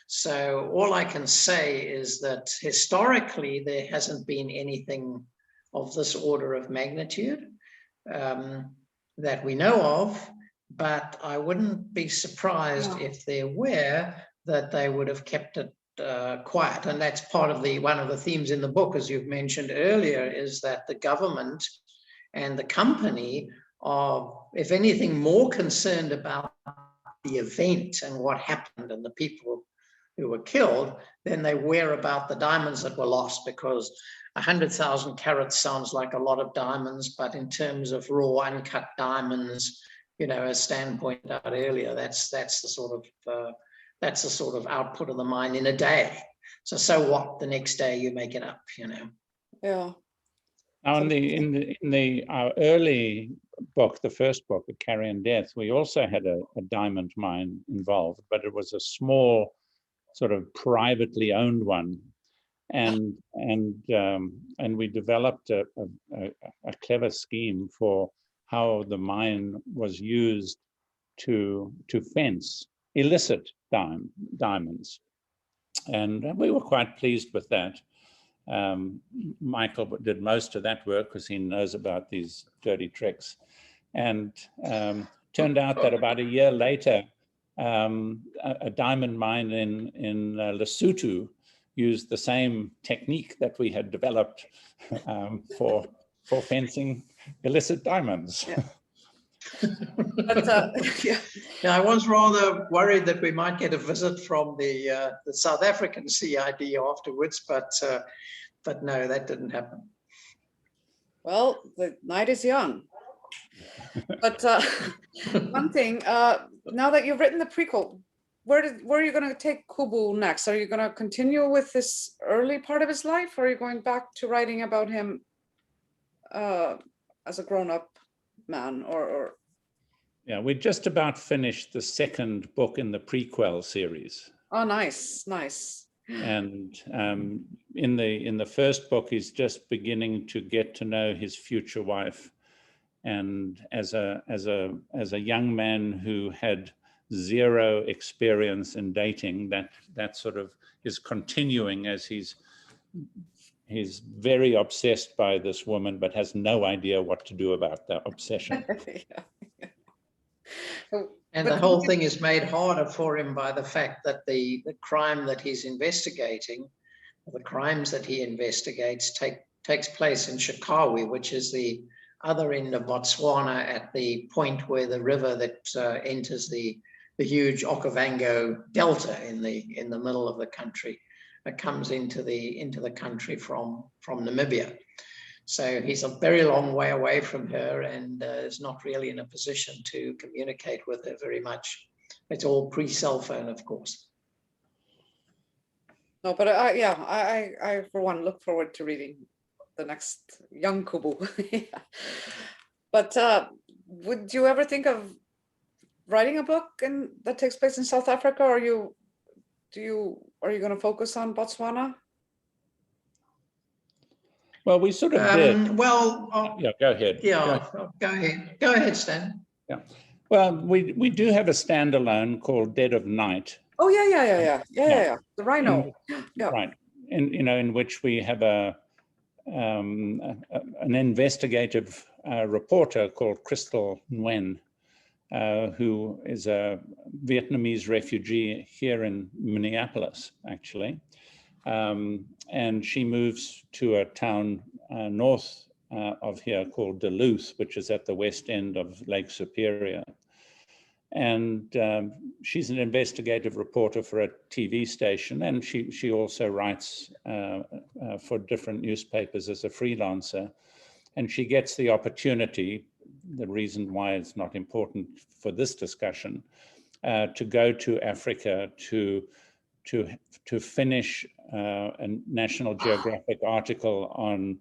So all I can say is that historically there hasn't been anything of this order of magnitude that we know of, but I wouldn't be surprised if there were, that they would have kept it quiet. And that's part of one of the themes in the book, as you've mentioned earlier, is that the government and the company are, if anything, more concerned about the event and what happened and the people who were killed than they were about the diamonds that were lost, because 100,000 carats sounds like a lot of diamonds, but in terms of raw uncut diamonds, as Stan pointed out earlier, that's the sort of output of the mine in a day. So what? The next day you make it up, Yeah. Now, in our early book, the first book, *A Carrion Death*, we also had a diamond mine involved, but it was a small, sort of privately owned one, and we developed a clever scheme for how the mine was used to fence illicit diamonds. And we were quite pleased with that. Michael did most of that work because he knows about these dirty tricks. And turned out that about a year later, a diamond mine in Lesotho used the same technique that we had developed for fencing illicit diamonds. Yeah. But, yeah, I was rather worried that we might get a visit from the South African CID afterwards, but no, that didn't happen. Well, the night is young. But one thing, now that you've written the prequel, where are you going to take Kubu next? Are you going to continue with this early part of his life, or are you going back to writing about him as a grown-up man, or? Yeah, we just about finished the second book in the prequel series. Oh, nice, nice. And in the first book, he's just beginning to get to know his future wife. And as a young man who had zero experience in dating, that sort of is continuing as he's very obsessed by this woman, but has no idea what to do about that obsession. Yeah. And the whole thing is made harder for him by the fact that the crime that he's investigating, the crimes that he investigates, takes place in Chikawi, which is the other end of Botswana, at the point where the river that enters the huge Okavango Delta in the middle of the country comes into the country from Namibia. So he's a very long way away from her, and is not really in a position to communicate with her very much. It's all pre-cell phone, of course. No, but I for one look forward to reading the next young Kubu. Yeah. But would you ever think of writing a book that takes place in South Africa, or are you going to focus on Botswana? Well, we sort of did. Well, yeah, go ahead. Yeah, go ahead, Stan. Yeah. Well, we do have a standalone called Dead of Night. Oh yeah. The rhino. Yeah. Right. In which we have an investigative reporter called Crystal Nguyen, who is a Vietnamese refugee here in Minneapolis, actually. And she moves to a town north of here called Duluth, which is at the west end of Lake Superior. And she's an investigative reporter for a TV station, and she also writes for different newspapers as a freelancer. And she gets the opportunity, the reason why it's not important for this discussion, to go to Africa to finish a National Geographic article on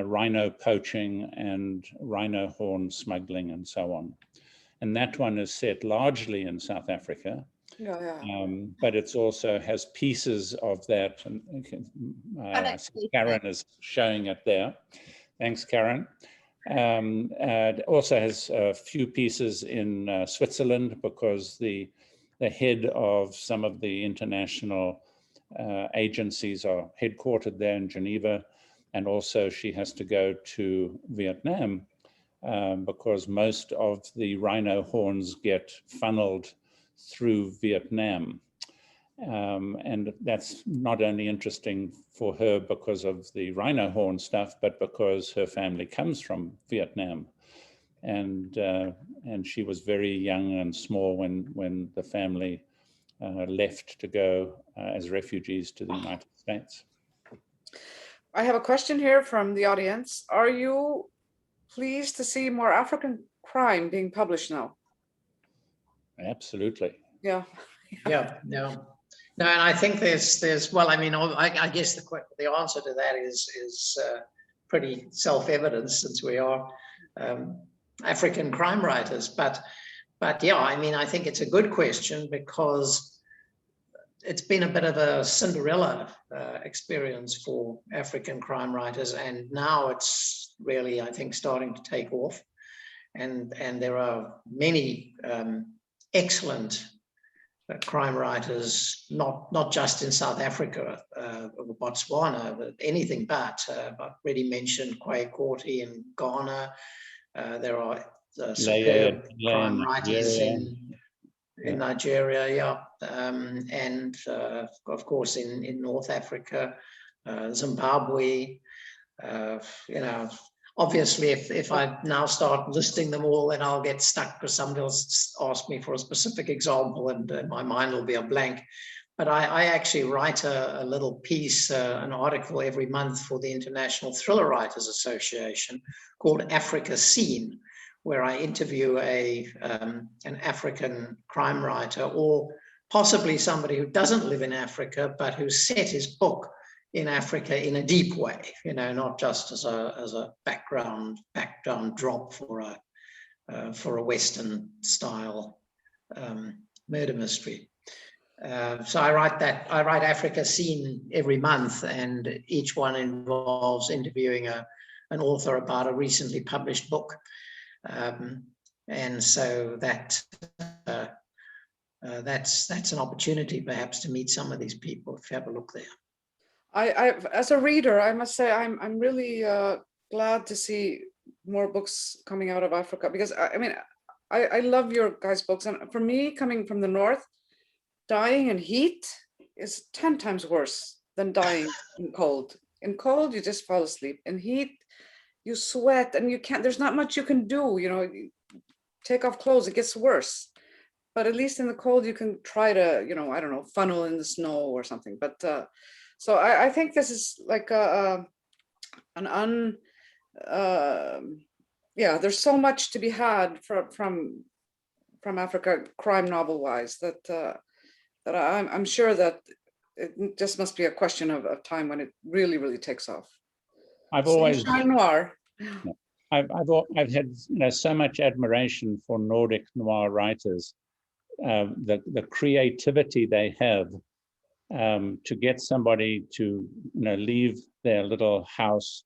rhino poaching and rhino horn smuggling and so on. And that one is set largely in South Africa, but it also has pieces of that. And Karen is showing it there. Thanks, Karen. It also has a few pieces in Switzerland, because the head of some of the international agencies are headquartered there in Geneva. And also she has to go to Vietnam because most of the rhino horns get funneled through Vietnam. And that's not only interesting for her because of the rhino horn stuff, but because her family comes from Vietnam. And she was very young and small when the family left to go as refugees to the United States. I have a question here from the audience. Are you pleased to see more African crime being published now? Absolutely. Yeah. No, and I think there's well, I mean, I guess the answer to that is pretty self-evident, since we are African crime writers. But yeah, I mean, I think it's a good question, because it's been a bit of a Cinderella experience for African crime writers, and now it's really, I think, starting to take off. And there are many excellent crime writers, not just in South Africa or Botswana, but anything but. I've already mentioned Kwai Korti in Ghana. There are superb crime writers in Nigeria, and of course in North Africa, Zimbabwe. Obviously, if I now start listing them all, then I'll get stuck because somebody will ask me for a specific example and my mind will be a blank. But I actually write a little piece, an article every month for the International Thriller Writers Association called Africa Scene, where I interview an African crime writer, or possibly somebody who doesn't live in Africa, but who set his book in Africa in a deep way, not just as a background drop for a Western style murder mystery. So I write Africa Scene every month, and each one involves interviewing an author about a recently published book. And so that's an opportunity perhaps to meet some of these people if you have a look there. As a reader, I must say I'm really glad to see more books coming out of Africa, because I love your guys' books, and for me, coming from the north, dying in heat is 10 times worse than dying in cold. In cold, you just fall asleep. In heat, you sweat, and there's not much you can do. You take off clothes, it gets worse. But at least in the cold, you can try to, I don't know, funnel in the snow or something. But so I think this is like there's so much to be had from Africa, crime novel wise, that I'm sure that it just must be a question of time when it really, really takes off. I've always noir. I've had so much admiration for Nordic noir writers, the creativity they have to get somebody to leave their little house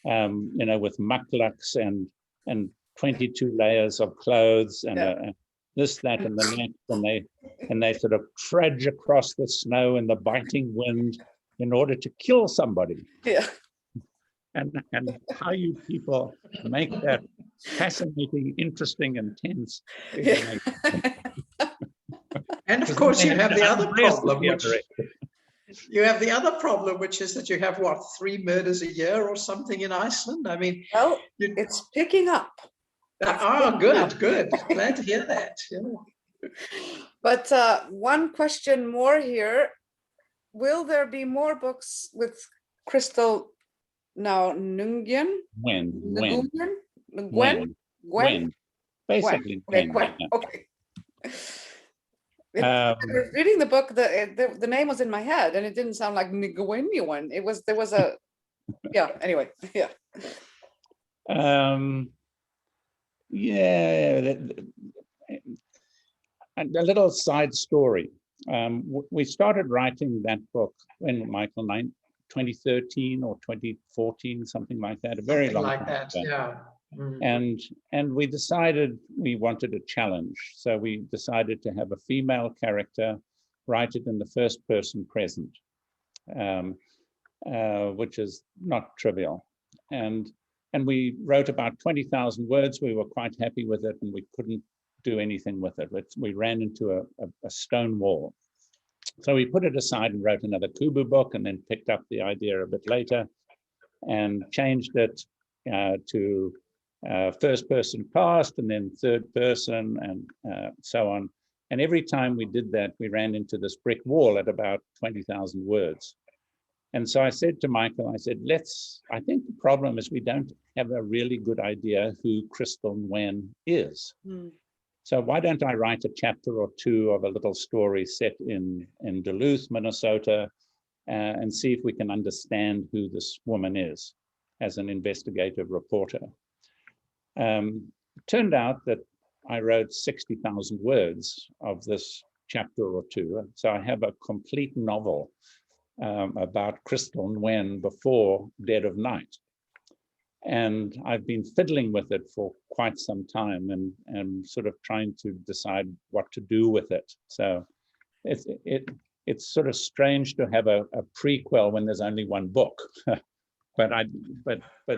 with mucklucks and 22 layers of clothes and this, that, and the next, and they sort of trudge across the snow and the biting wind in order to kill somebody. Yeah. And how you people make that fascinating, interesting, and tense. Yeah. And of course, you have the other problem, which is that you have, 3 murders a year or something in Iceland? Well, it's picking up. Good. Glad to hear that. Yeah. But one question more here. Will there be more books with Crystal now Nguyen? Gwen? Basically, Gwen. Okay. Reading the book, the name was in my head, and it didn't sound like Nguyen. There was a anyway. A little side story. We started writing that book when, Michael, 2013 or 2014, something like that, a very long time ago. Yeah. And we decided we wanted a challenge. So we decided to have a female character, write it in the first person present, which is not trivial. And we wrote about 20,000 words. We were quite happy with it, and we couldn't do anything with it. We ran into a stone wall. So we put it aside and wrote another Kubu book, and then picked up the idea a bit later and changed it to first person cast, and then third person, and so on. And every time we did that, we ran into this brick wall at about 20,000 words. And so I said to Michael, I think the problem is we don't have a really good idea who Crystal Nguyen is. So why don't I write a chapter or two of a little story set in Duluth, Minnesota, and see if we can understand who this woman is as an investigative reporter. Turned out that I wrote 60,000 words of this chapter or two. So I have a complete novel about Crystal Nguyen before Dead of Night. And I've been fiddling with it for quite some time and sort of trying to decide what to do with it. So it's sort of strange to have a prequel when there's only one book, but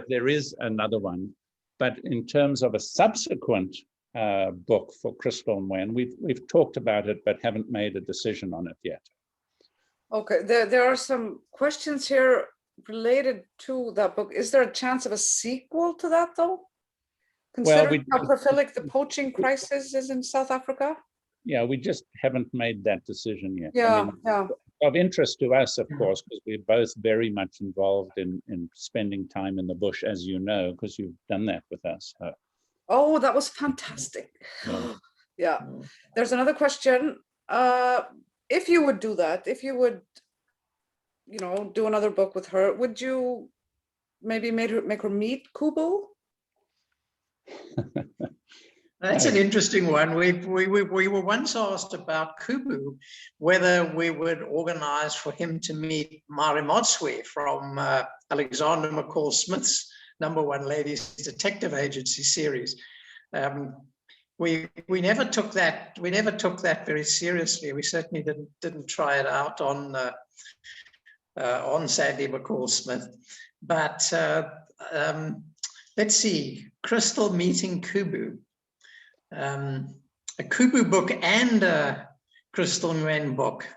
there is another one. But in terms of a subsequent book for Crystal and Wen, we've talked about it, but haven't made a decision on it yet. Okay, there are some questions here related to that book. Is there a chance of a sequel to that, though? Considering how prolific the poaching crisis is in South Africa? Yeah, we just haven't made that decision yet. Yeah, I mean, yeah. Of interest to us, of course, because we're both very much involved in spending time in the bush, as you know, because you've done that with us. Oh, that was fantastic. Yeah. Yeah. There's another question. If you would do that, if you would, do another book with her, would you maybe make her meet Kubu? That's an interesting one. We were once asked about Kubu, whether we would organize for him to meet Mari Motswe from Alexander McCall Smith's #1 Ladies Detective Agency series. We never took that. We never took that very seriously. We certainly didn't try it out on Sandy McCall Smith. But let's see, Crystal meeting Kubu. A Kubu book and a Crystal Nguyen book.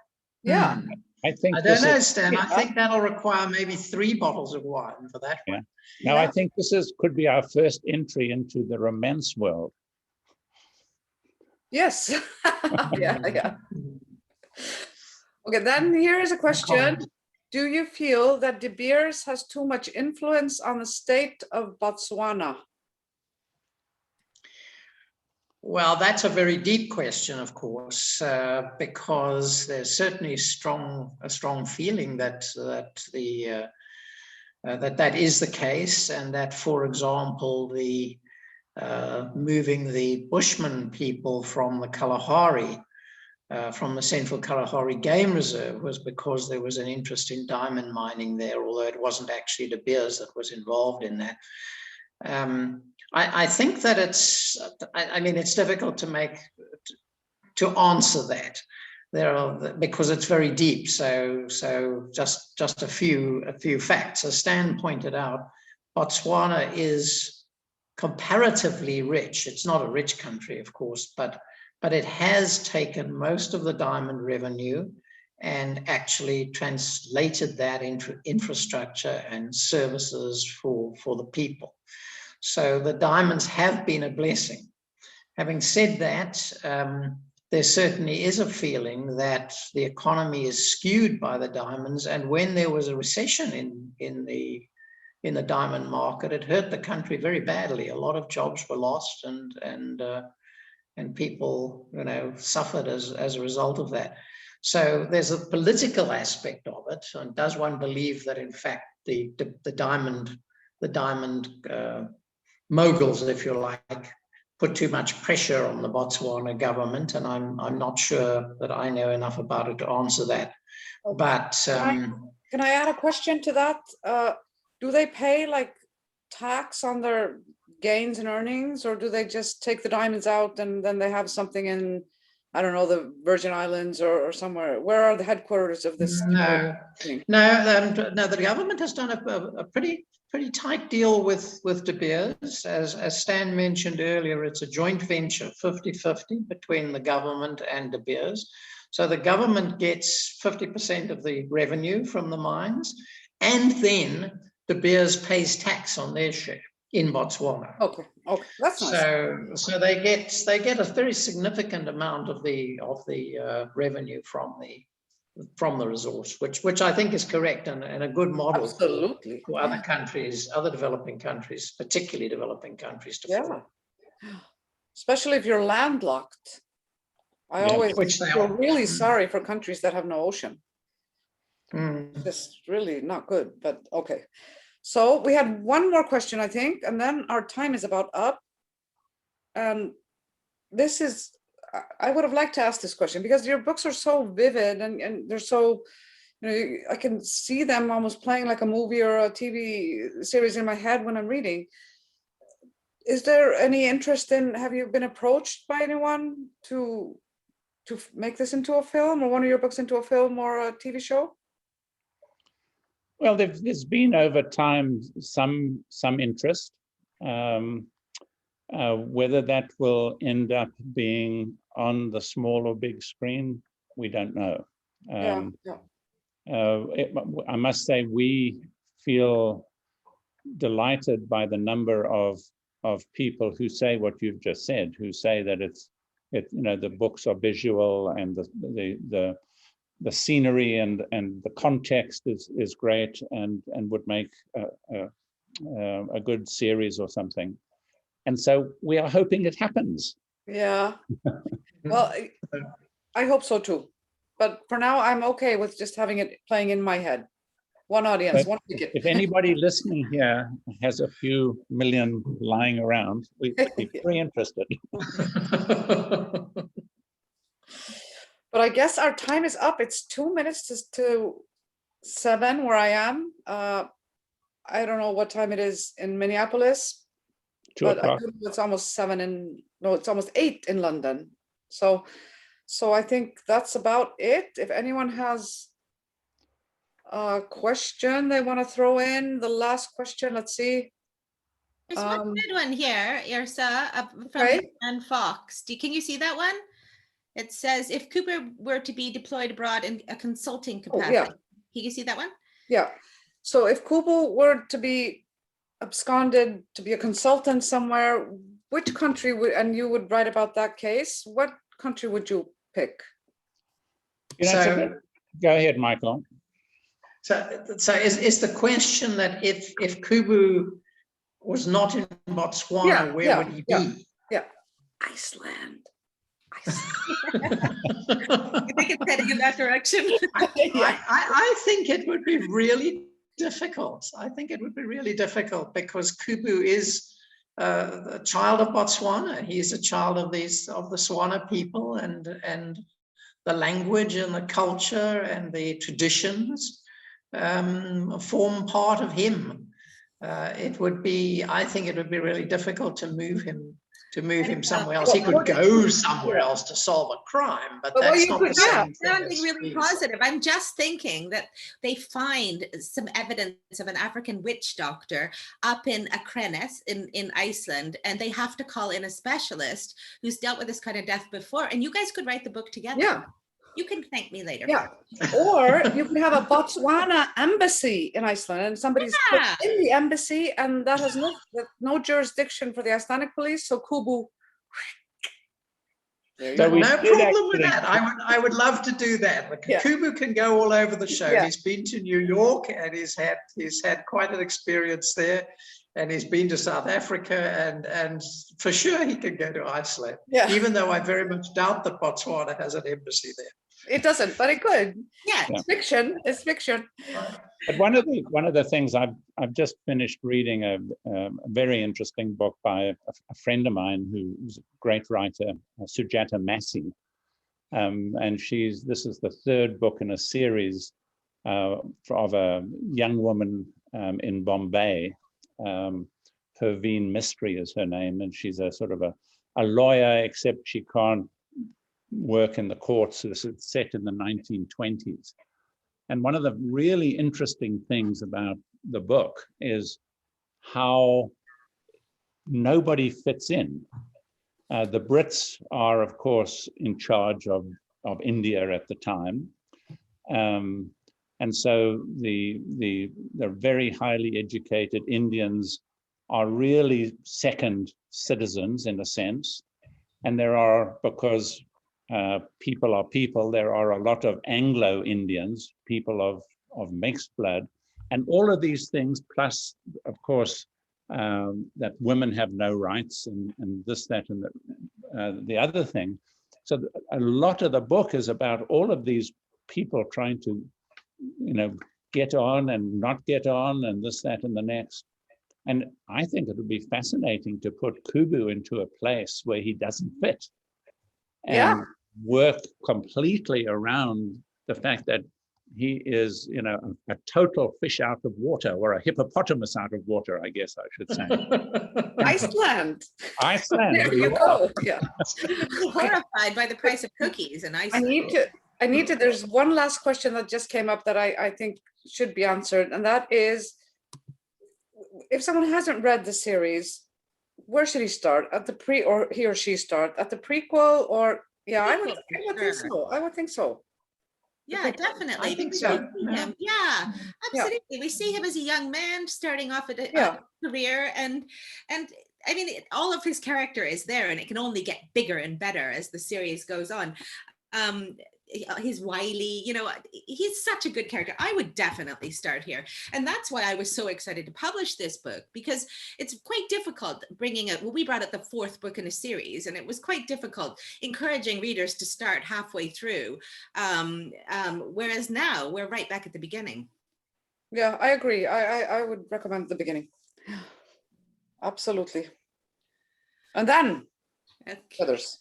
Yeah. I think I don't know, Stan. I think that'll require maybe 3 bottles of wine for that one. Now, I think this could be our first entry into the romance world. Yes. Yeah. Okay, then here is a question. Do you feel that De Beers has too much influence on the state of Botswana? Well, that's a very deep question, of course, because there's certainly a strong feeling that that is the case, and that, for example, the moving the Bushman people from the Kalahari, from the Central Kalahari Game Reserve, was because there was an interest in diamond mining there, although it wasn't actually De Beers that was involved in that. I think that it's difficult to answer that. Because it's very deep. So just a few facts. As Stan pointed out, Botswana is comparatively rich. It's not a rich country, of course, but it has taken most of the diamond revenue and actually translated that into infrastructure and services for the people. So the diamonds have been a blessing. Having said that, there certainly is a feeling that the economy is skewed by the diamonds, and when there was a recession in the diamond market, it hurt the country very badly. A lot of jobs were lost, and people, suffered as a result of that. So there's a political aspect of it, and does one believe that in fact the diamond moguls, if you like, put too much pressure on the Botswana government? And I'm not sure that I know enough about it to answer that. But can I add a question to that? Do they pay like tax on their gains and earnings, or do they just take the diamonds out and then they have something in, I don't know, the Virgin Islands or somewhere? Where are the headquarters of this? No, the government has done a pretty tight deal with De Beers. As Stan mentioned earlier, it's a joint venture, 50-50 between the government and De Beers. So the government gets 50% of the revenue from the mines, and then De Beers pays tax on their share in Botswana. Okay, that's nice. So they get a very significant amount of the revenue from the resource, which I think is correct and a good model. Absolutely. For other countries, other developing countries, particularly developing countries, to follow. Especially if you're landlocked. I always feel really sorry for countries that have no ocean. Just really not good, but okay. So we had one more question, I think, and then our time is about up. And this is, I would have liked to ask this question because your books are so vivid and they're so, I can see them almost playing like a movie or a TV series in my head when I'm reading. Is there any interest in, have you been approached by anyone to to make this into a film, or one of your books into a film or a TV show? Well, there's been over time some interest. Whether that will end up being on the small or big screen, we don't know. I must say we feel delighted by the number of people who say what you've just said, who say that the books are visual and the scenery and the context is great and would make a good series or something. And so we are hoping it happens. Yeah. Well, I hope so too. But for now, I'm okay with just having it playing in my head. One audience, one ticket. If anybody listening here has a few million lying around, we'd be very interested. But I guess our time is up. It's 2 minutes to 7 where I am. I don't know what time it is in Minneapolis, but I think it's almost 7 it's almost 8 in London. So I think that's about it. If anyone has a question they want to throw in, the last question, let's see. There's one good one here, Ursa, from Anne Fox. Can you see that one? It says, if Cooper were to be deployed abroad in a consulting capacity. Can you see that one? Yeah. So if Kubu were to be absconded to be a consultant somewhere, which country would, and you would write about that case, what country would you pick? Go ahead, Michael. So is the question that if Kubu was not in Botswana, where would he be? Yeah. Iceland. I think it's heading in that direction. I think it would be really difficult. I think it would be really difficult because Kubu is a child of Botswana. He's a child of the Swana people, and the language and the culture and the traditions form part of him. I think it would be really difficult to move him somewhere else. He could go somewhere else to solve a crime, but that's not the same. Sounding really positive. I'm just thinking that they find some evidence of an African witch doctor up in Akrenes in Iceland, and they have to call in a specialist who's dealt with this kind of death before. And you guys could write the book together. Yeah. You can thank me later. Yeah. Or you can have a Botswana embassy in Iceland, and somebody's put in the embassy, and that has no jurisdiction for the Icelandic police. So Kubu. No problem with that. I would love to do that. Kubu can go all over the show. Yeah. He's been to New York, and he's had quite an experience there. And he's been to South Africa, and for sure he can go to Iceland. Yeah. Even though I very much doubt that Botswana has an embassy there. It doesn't, but it could. Yeah, it's fiction. It's fiction. But one of the things I've just finished reading a very interesting book by a friend of mine who's a great writer, Sujata Massey, and this is the third book in a series of a young woman in Bombay. Perveen Mystery is her name, and she's a sort of a lawyer, except she can't work in the courts. So this is set in the 1920s. And one of the really interesting things about the book is how nobody fits in. The Brits are, of course, in charge of India at the time. And so the very highly educated Indians are really second citizens in a sense. And there are, because people are people, there are a lot of Anglo-Indians, people of mixed blood. And all of these things, plus, of course, that women have no rights and this, that, and the other thing. So a lot of the book is about all of these people trying to get on and not get on and this, that, and the next. And I think it would be fascinating to put Kubu into a place where he doesn't fit and work completely around the fact that he is, you know, a total fish out of water, or a hippopotamus out of water, I guess I should say. Iceland. Iceland. There you go. Yeah. Horrified by the price of cookies in Iceland. I need to, there's one last question that just came up that I think should be answered. And that is, if someone hasn't read the series, where should he start? At the or he or she start at the prequel, or yeah, I would think so. I would think so. Yeah, definitely. I think so. Yeah, absolutely. We see him as a young man starting off a career, and I mean, all of his character is there, and it can only get bigger and better as the series goes on. He's wily, you know, he's such a good character. I would definitely start here. And that's why I was so excited to publish this book, because it's quite difficult bringing it. Well, we brought it the fourth book in a series, and it was quite difficult encouraging readers to start halfway through. Whereas now we're right back at the beginning. Yeah, I agree. I would recommend the beginning. Absolutely. And then others.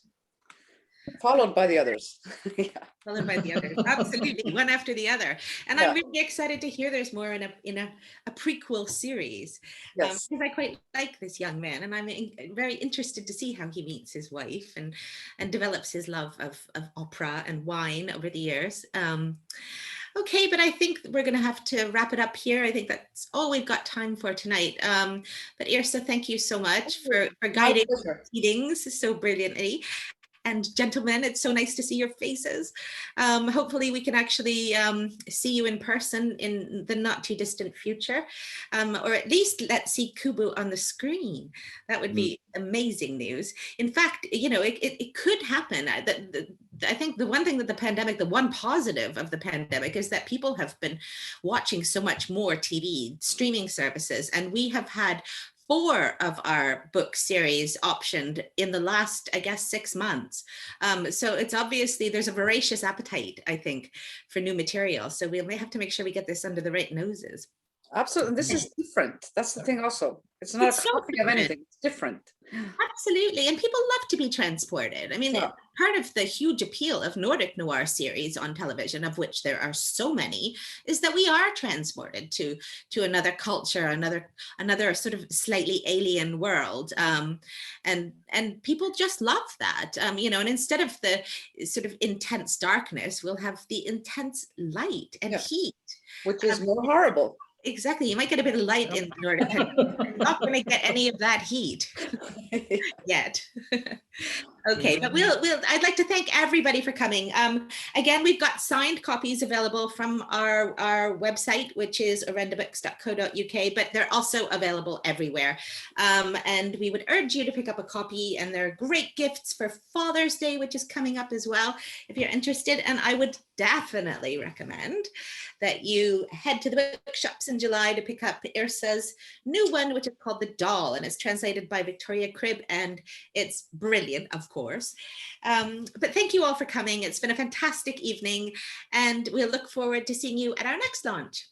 Followed by the others. Yeah. Followed by the others, absolutely, one after the other. And I'm really excited to hear there's more in a prequel series. Yes. Because I quite like this young man, and I'm very interested to see how he meets his wife and develops his love of opera and wine over the years. Okay, but I think we're going to have to wrap it up here. I think that's all we've got time for tonight. But Ursa, thank you so much for guiding proceedings so brilliantly. And gentlemen, it's so nice to see your faces. Hopefully we can actually see you in person in the not too distant future, or at least let's see Kubu on the screen. That would be amazing news. In fact, you know, it could happen. I think the one thing that the one positive of the pandemic is that people have been watching so much more TV, streaming services, and we have had 4 of our book series optioned in the last, I guess, 6 months. So it's obviously, there's a voracious appetite, I think, for new material. So we may have to make sure we get this under the right noses. Absolutely. This is different. That's the thing also. It's not a copy of anything. It's different. Absolutely. And people love to be transported. I mean, part of the huge appeal of Nordic noir series on television, of which there are so many, is that we are transported to another culture, another sort of slightly alien world. And people just love that, you know, and instead of the sort of intense darkness, we'll have the intense light and heat. Which is more horrible. Exactly. You might get a bit of light in Nordic. You're not going to get any of that heat yet. Okay, but I'd like to thank everybody for coming. Again, we've got signed copies available from our website, which is orendabooks.co.uk, but they're also available everywhere. And we would urge you to pick up a copy, and they're great gifts for Father's Day, which is coming up as well, if you're interested. And I would definitely recommend that you head to the bookshops in July to pick up Ursa's new one, which is called The Doll, and it's translated by Victoria Cribb, and it's brilliant, of course. But thank you all for coming. It's been a fantastic evening, and we'll look forward to seeing you at our next launch.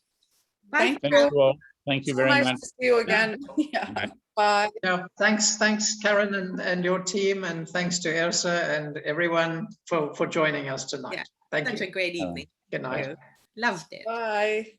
Bye. Thank you all. Thank you very much. Nice to see you again. Yeah. Bye. Yeah, thanks, Karen and your team, and thanks to Ursa and everyone for joining us tonight. Yeah, Thank you. Such a great evening. Good night. Loved it. Bye.